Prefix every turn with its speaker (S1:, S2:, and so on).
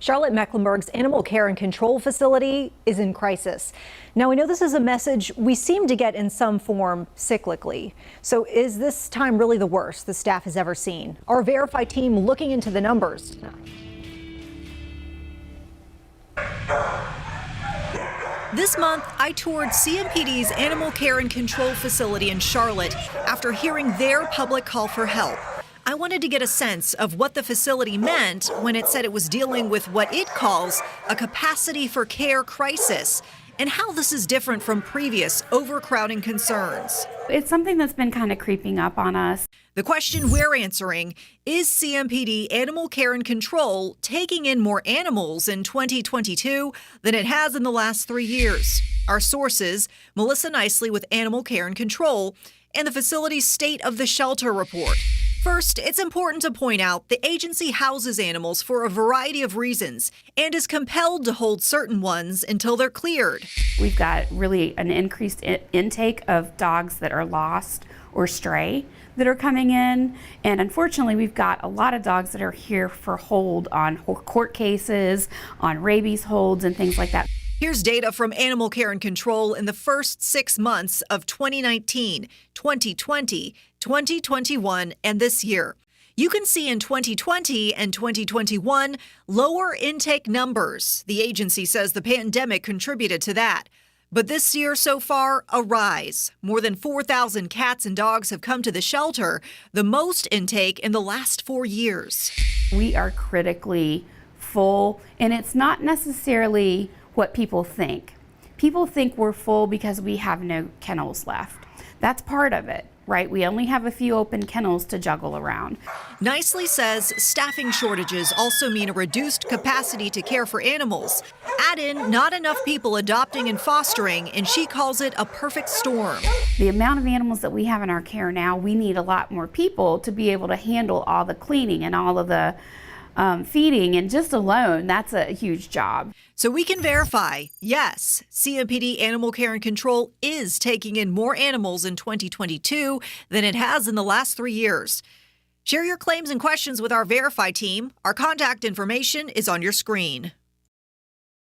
S1: Charlotte Mecklenburg's animal care and control facility is in crisis. Now, we know this is a message we seem to get in some form cyclically. So is this time really the worst the staff has ever seen? Our Verify team looking into the numbers tonight.
S2: This month, I toured CMPD's animal care and control facility in Charlotte after hearing their public call for help. I wanted to get a sense of what the facility meant when it said it was dealing with what it calls a capacity for care crisis, and how this is different from previous overcrowding concerns.
S3: It's something that's been kind of creeping up on us.
S2: The question we're answering, is CMPD Animal Care and Control taking in more animals in 2022 than it has in the last 3 years? Our sources, Melissa Nicely with Animal Care and Control, and the facility's State of the Shelter report. First, it's important to point out the agency houses animals for a variety of reasons and is compelled to hold certain ones until they're cleared.
S3: We've got really an increased intake of dogs that are lost or stray that are coming in. And unfortunately, we've got a lot of dogs that are here for hold on court cases, on rabies holds and things like that.
S2: Here's data from Animal Care and Control in the first 6 months of 2019, 2020, 2021, and this year. You can see in 2020 and 2021 lower intake numbers. The agency says the pandemic contributed to that. But this year so far, a rise. More than 4,000 cats and dogs have come to the shelter, the most intake in the last 4 years.
S3: We are critically full, and it's not necessarily what people think. People think we're full because we have no kennels left. That's part of it, right? We only have a few open kennels to juggle around.
S2: Nicely says staffing shortages also mean a reduced capacity to care for animals. Add in not enough people adopting and fostering, and she calls it a perfect storm.
S3: The amount of animals that we have in our care now, we need a lot more people to be able to handle all the cleaning and all of the feeding, and just alone, that's a huge job.
S2: So we can verify, yes, CMPD Animal Care and Control is taking in more animals in 2022 than it has in the last 3 years. Share your claims and questions with our Verify team. Our contact information is on your screen.